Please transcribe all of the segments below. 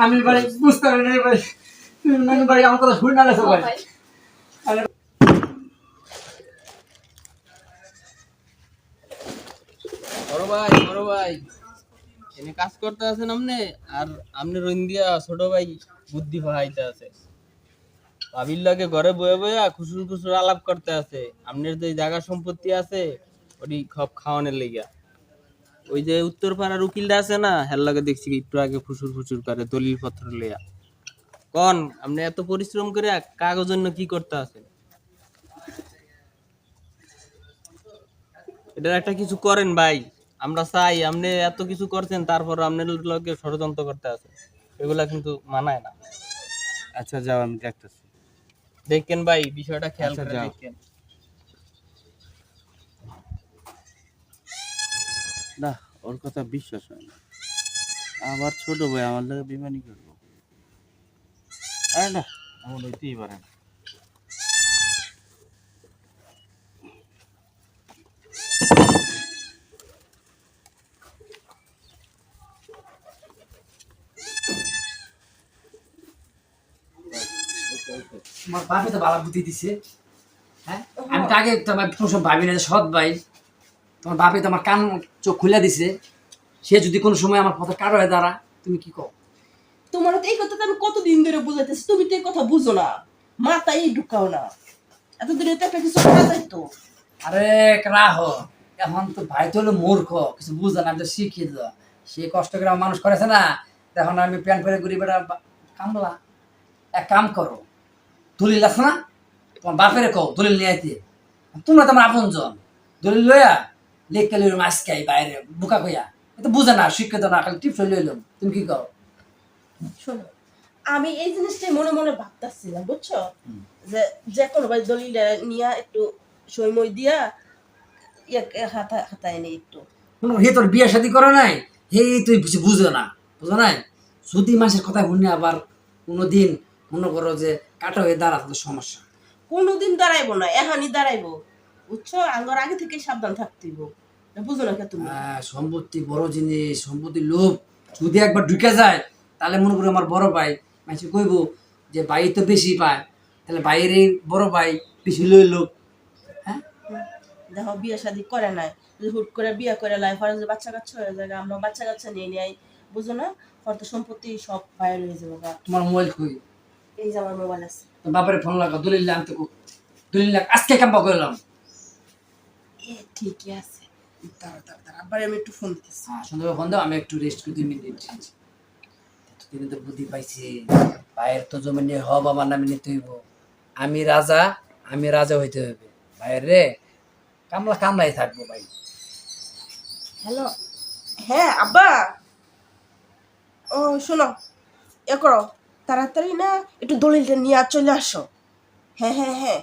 আমি ভাই বুঝতে পারি না ভাই, তুমি ভাই আমার কথা শুনে না গেছো ভাই। বড় ভাই এনে কাজ করতে আছেন আপনি, আর আপনি রইন্দিয়া ছোট ভাই বুদ্ধি ভাইতে আছে। ভাবির লাগে ঘরে বয়ে বয়ে খুশুর খুশুর আলাপ করতে আছে। আপনার যে জায়গা সম্পত্তি আছে ওটি সব খাওয়ানোর লেগা। ওই যে উত্তর পাড়ার উকিলটা আছে না, হের লাগে দেখছি একটু আগে ফুসুর ফুসুর করে দলিল পত্র লেয়া। কোন আপনি এত পরিশ্রম করে কাগজ জন্য কি করতে আছেন? এটার একটা কিছু করেন ভাই। আমরা চাই আপনি এত কিছু করছেন, তারপর আপনার লগে ষড়যন্ত্র করতে আছেন, এগুলা কিন্তু মানায় না। আচ্ছা যাও, আমি দেখতেছি। দেখেন ভাই, বিষয়টা খেয়াল আচ্ছা, করে যাও। দেখেন। না, ওর কথা বিশ্বাস হয় না। আবার ছোট ভাই আমার লাগে বেমানি করবো? আরে না, এমন হইতেই পারে না। তোমার বাপে তো ভালো বুদ্ধি দিছে। হ্যাঁ, আমি তো আগে তোমার প্রথম ভাবি না যে সৎ ভাই। তোমার বাপে তো আমার কান চোখ খুলে দিছে। সে যদি কোনো সময় আমার পথে কারো হয়ে দাঁড়া, তুমি কি কও? তোমার তো এই কথাটা আমি কতদিন ধরে বুঝাইতেছি, তুমি তো এই কথা বুঝো না, মাথায় ঢুকাও না। এতদিনে তো একটা কিছু করা যাইতো। আরে রাহ, এখন তো ভাই তো হলো মূর্খ, কিছু বুঝে না, আমি তো শিখিয়ে দেওয়া। সে কষ্ট করে আমার মানুষ করেছে না, এখন আমি প্যান্ট পরে ঘুরি বেড়া কামলা। এক কাম করো, দলিল আছে না, তোমার বাপের কও দলিল নিয়ে আইতে। তোমরা তো আমার আপন জন, দলিল লইয়া লেখকে লইলাম আজকে বাইরে বোকা কইয়া। এটা বুঝে না, শিক্ষিত না, খালি টিপস লইলাম। তুমি কি কও? শোনো, আমি এই জিনিসটাই মনে মনে ভাবতেছিলাম, বুঝছো, যে যে কোনো ভাই দলিল নিয়ে একটু সইমই দিয়া হাতায় নেই একটু। হে তোর বিয়ে শাদী করে নাই, হে তুই কিছু বুঝো না, বুঝো নাই। যদি মাসের কথা শুনে আবার কোনোদিন মনে করো যে কাটা হয়ে দাঁড়া, তাদের সমস্যা। কোনোদিন দাঁড়াইবো না, এহানি দাঁড়াইবো, বুঝছো, আঙ্গর আগে থেকে সাবধান থাকতেইব। বুঝো না কে তুমি? হ্যাঁ, সম্পত্তি বড় জিনিস, সম্পত্তির লোভ যদি একবার ঢুকে যায়, তাহলে মনে করো আমার বড় ভাই মাসে কইব যে ভাই তো বেশি পায়, তাহলে ভাইয়ের এই বড় ভাই বেশি লইল। হ্যাঁ, দেখো বিয়ে শাদি করে নাই, যদি হুট করে বিয়ে করে লাইফ আর বাচ্চা কাচ্চা হয়ে যায়, আমরা বাচ্চা কাচ্চা নিয়ে নিয়ে বুঝো না, অর্থ সম্পত্তি সব বাইরে হয়ে যাবে। তোমার মোবাইল কই? এই যে আমার মোবাইল আছে। তোর বাপের ফোন লাগা, দলিল আনতে দলিল আজকে কাম্পা করলাম। এ ঠিকই আছে, দাঁড়া দাঁড়া দাঁড়া, আবার আমি একটু ফোন দিতেছি। হ্যাঁ, সুন্দর ফোন দাও, আমি একটু রেস্ট করি 2 মিনিট। তিনি তো বুদ্ধি পাইছি, ভাইয়ের তো জমি নিয়ে হব আমার নামে নিতে হইব। আমি রাজা, আমি রাজা হইতে হবে। ভাইয়ের রে কামলা কামলাই থাকবো ভাই। হ্যালো, হ্যাঁ আব্বা, ও শোনো, এ করো তাড়াতাড়ি না, একটু দলিলটা নিয়ে চলে আসো। হ্যাঁ হ্যাঁ হ্যাঁ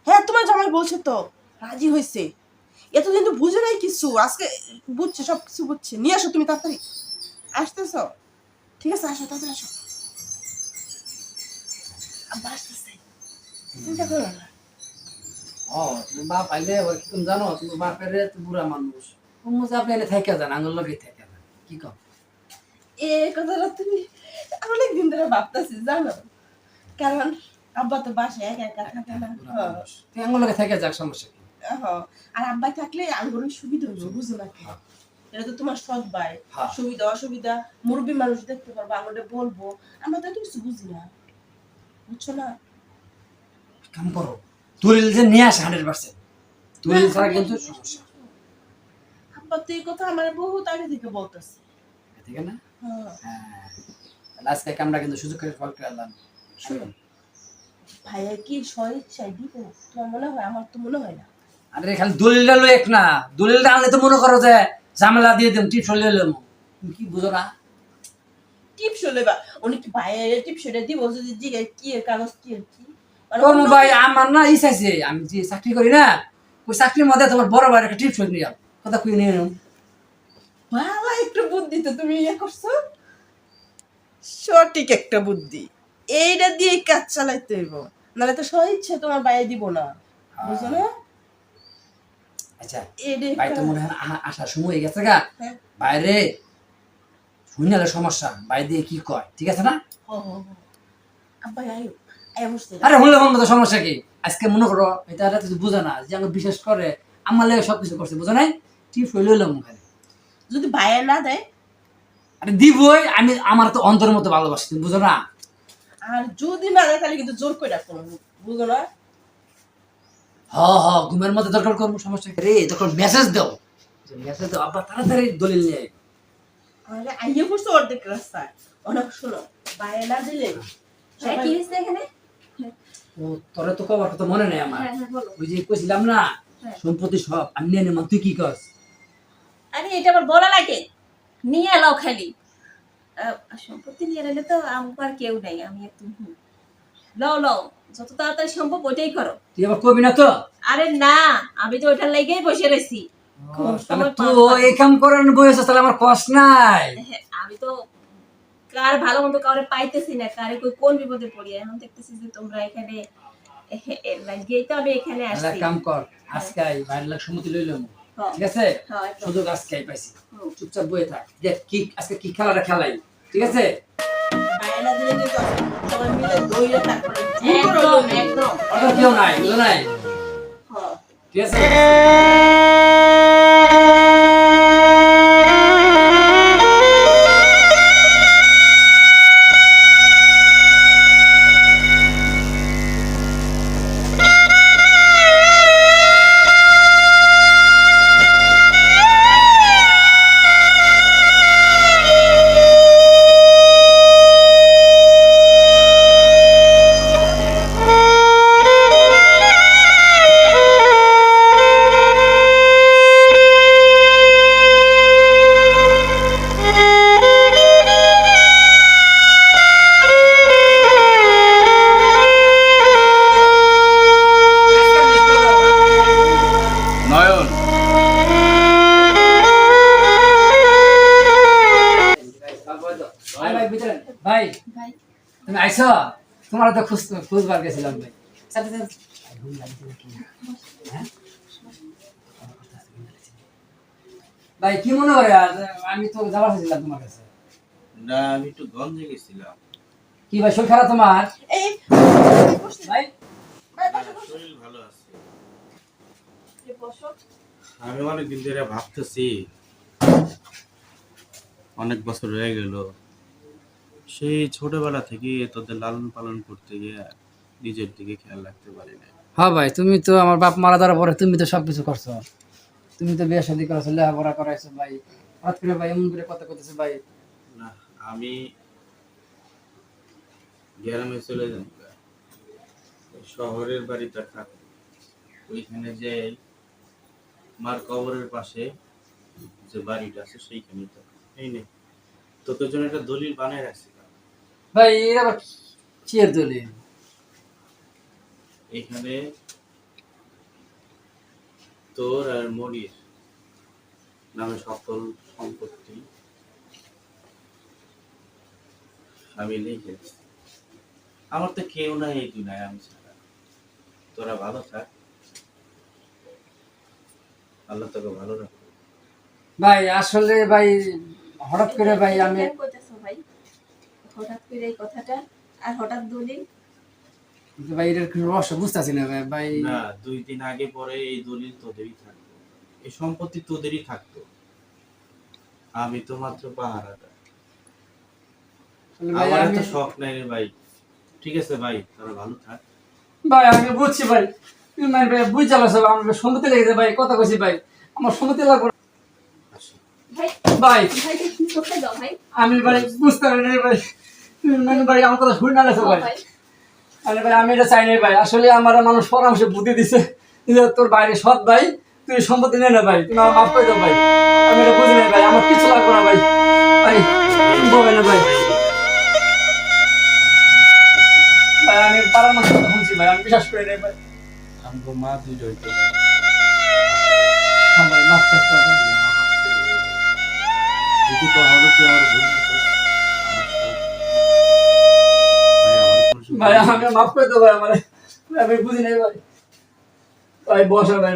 হ্যাঁ, তোমার জামাই বলছে তো, রাজি হয়েছে। এতদিন তো বুঝে নাই কিছু, আজকে বুঝছে, সব কিছু বুঝছে। নিয়ে আসো তুমি তাড়াতাড়ি। আসতেছো? ঠিক আছে, আসো তাড়াতাড়ি আসো। আব্বা আসতেছে, চিন্তা করো না। ও, তুমি বাপ আইলে এবার কি তুমি জানো, তুমি বাপের রে তো বুড়া মানুষ, তুমি যে আপনি এনে থেকে যান, আঙুল লগে থেকে যান, কি কম? এ কথাটা তুমি অনেকদিন ধরে ভাবতেছি, জানো, কারণ আব্বা তো বাসায় একা একা থাকে না। তুই আঙুল লগে থেকে যাক, সমস্যা কি? আর আব্বাই থাকলে আঙ্গুরের সুবিধা হইব, বুঝো না কি? এটা তো তোমার সৎ ভাই, হ্যাঁ। সুবিধা অসুবিধা মুরব্বী মানুষ দেখতে পারবো, আঙ্গুরে বলবো। আমরা তো এত কিছু বুঝি না, বুঝছো না। কাম করো, দলিল যে নিয়ে আসে 100%, দলিল ছাড়া কিন্তু সমস্যা। আব্বা তো এই কথা আমার বহুত আগে থেকে বলতেছে। ঠিক আছে না? হ্যাঁ, তাহলে আজকে কামটা কিন্তু সুযোগ করে ফল করে আনলাম। শোনো, ভাইয়া কি স্বইচ্ছায় দিব? তোমার মনে হয়? আমার তো মনে হয় না। আরে খালি দলিলটা লই এক না, দলিলটা আনলে তো মনে করো যে ঝামেলা দিয়ে দেব, টিপস লই লইলাম। তুমি কি বুঝো না? টিপস লেবা উনি কি ভাইয়ের টিপসটা দিব? যদি জিজ্ঞাসা কি এর কাগজ, কি এর কি, মানে ও ভাই, আমার না ই চাইছে, আমি যে চাকরি করি না, ওই চাকরির মধ্যে তোমার বড় ভাইয়ের একটা টিপস নিলাম, কথা কই নিয়ে নিলাম। বাবা একটু বুদ্ধি তো তুমি ইয়ে করছো, সঠিক একটা বুদ্ধি। এইটা দিয়ে কাজ চালাইতে হইব, নাহলে তো স্বইচ্ছে তোমার বাইরে দিব না, বুঝছো না। আচ্ছা, এইটা ভাই তো মনে হয় আসার সময় হয়ে গেছে গা। হ্যাঁ। বাইরে হুইনালে সমস্যা ভাই দিয়ে কি কয় ঠিক আছে না? আব্বা আয়ো আয় বসতে আরে হুনলে হন তো সমস্যা কি? আজকে মনে করো এটা কিছু বুঝে না যে আমাকে বিশ্বাস করে আমার লেগে সবকিছু করছে বুঝো নাই? টিপ হইলে হইলাম খালি। যদি ভাইয়া না দেয় আরে দিবই, আমি আমার তো অন্তরের মতো ভালোবাসি তুমি বুঝো না? আর যদি না দেয় তাহলে কিন্তু জোর করে রাখবো বুঝো না? হ হ ঘুমের মধ্যে দরকার করবো সমস্যা কি রে? তখন মেসেজ দাও, মেসেজ দাও আব্বা তাড়াতাড়ি দলিল নিয়ে আয়। আরে আইয়ে বসছে অর্ধেক রাস্তায়। অনেক শোনো ভাইয়া না দিলে হ্যাঁ, কি হয়েছে এখানে? ও তোরা তো কবার তো মনে নেই আমার। হ্যাঁ হ্যাঁ বলো। ওই যে কইছিলাম না হ্যাঁ। সম্পত্তি সব আমি নিয়ে নিলাম, তুই কি কস? আরে এটা আবার বলা লাগে? নিয়ে এলাও খালি। সম্পত্তি নিয়ে এলে তো আমার কেউ নাই, আমি একটু লও লও, যত তাড়াতাড়ি সম্ভব ওইটাই করো। তুই আবার কবি না তো? আরে না, আমি তো ওইটার লেগেই বসে রয়েছি। তাহলে তুই এই কাম করার বয়স তাহলে আমার কষ্ট নাই। হ্যাঁ, আমি তো কার ভালো মতো কাউরে পাইতেছি না, কারে কোন বিপদে পড়ি। এখন দেখতেছি যে তোমরা এখানে লাগিয়েই তো আমি এখানে তাহলে আসছি। কাম কর, আজকে আই বাইরে লাখ সম্মতি লইলাম হ্যাঁ। ঠিক আছে? হ্যাঁ, একদম। শুধু আজকে আই পাইছি, হুম। চুপচাপ বয়ে থাক, দেখ কি আজকে কি খেলাটা খেলাই ঠিক আছে? ভাইয়া না দিলে কিন্তু সবাই মিলে দইলে তারপরে একদম একদম। ওটা কেউ নাই বুঝো নাই হ্যাঁ ঠিক আছে? নয়ন, ভাই ভাই ভিতরে ভাই ভাই তুমি আইছো? তোমার তো খুঁজবার গেছিলাম ভাই। সাথে সাথে হ্যাঁ? ভাই কি মনে করে আজ আমি তো যাবার ছিলাম তোমার কাছে। না আমি একটু গঞ্জে গেছিলাম। কি ভাই শরীর খারাপ তোমার? এই ভাই না, শরীর ভালো আছে। বসো। আমি অনেকদিন ধরে ভাবতেছি, অনেক বছর হয়ে গেল সেই ছোটবেলা থেকে তোদের লালন পালন করতে গিয়ে নিজের দিকে খেয়াল রাখতে পারি না। হ্যাঁ ভাই তুমি তো আমার বাপ মারা যাওয়ার পরে তুমি তো সবকিছু করছো, তুমি তো বিয়ে শাদী করেছো, লেখাপড়া করাইছো ভাই, হঠাৎ করে ভাই এমন করে কথা করতেছো ভাই। না আমি গ্রামে চলে যাই, শহরের বাড়িতে থাকি, ওইখানে যে মার কবরের পাশে যে বাড়িটা আছে সেইখানে তো এই নে তোকে জন্য একটা দলিল বানায় রাখছিলাম। ভাই এর আবার কিয়ের দলিল? এখানে তোর আর মনির নামে সকল সম্পত্তি আমি লিখেছি। আমার তো কেউ নাই এই দুনিয়ায় আমি ছাড়া। তোরা ভালো থাক, আল্লাহ তোকে ভালো রাখো। ভাই আসলে ভাই হঠাৎ করে ভাই আমি কেন কইতেছো ভাই? হঠাৎ করে এই কথাটা, আর হঠাৎ দলিল? ভাই এটার কোনো রহস্য বুঝতেছি না ভাই। ভাই না 2 দিন আগে পরে এই দলিল তোদেরই থাকতো, এই সম্পত্তি তোদেরই থাকতো, আমি তো মাত্র পাহারাটা। আসলে ভাই আমার আমি তো শখ নাই রে ভাই। ঠিক আছে ভাই, তোরা ভালো থাক। ভাই আমি বুঝছি ভাই, তুমি মানে ভাই বুঝ চালাছো আমার সম্মতি লেগেছে ভাই, কথা কইছি ভাই আমার সম্মতি লাগবে না। আসি। ভাই ভাই ভাই তুমি কোথায় যাও ভাই? আমি ভাই বুঝতে পারি না ভাই, তুমি মানে ভাই আমার কথা শুনে না যাও ভাই। ভাই। আরে ভাই আমি এটা চাই নাই ভাই, আসলে আমার মানুষ পরামর্শে বুদ্ধি দিছে যে তোর বাইরে সৎ ভাই, তুই সম্পত্তি নে না ভাই, তুমি আমার মাফ করে দাও ভাই, আমি এটা বুঝি নাই ভাই, আমার কিছু লাগবে না ভাই, ভাই বলবে না ভাই। ভাই আমি পাড়ার মানুষের কথা শুনছি ভাই, আমি বিশ্বাস করি নাই ভাই। আমগো মা দুইটা হইতো হ্যাঁ ভাই মাফ করতে হবে ভাই। যদি কখনো তুই আমার ভুল বুঝিস, ভাই আমি মাফ করে দেবো ভাই, আমার আমি বুঝি নাই ভাই, ভাই বসো ভাই।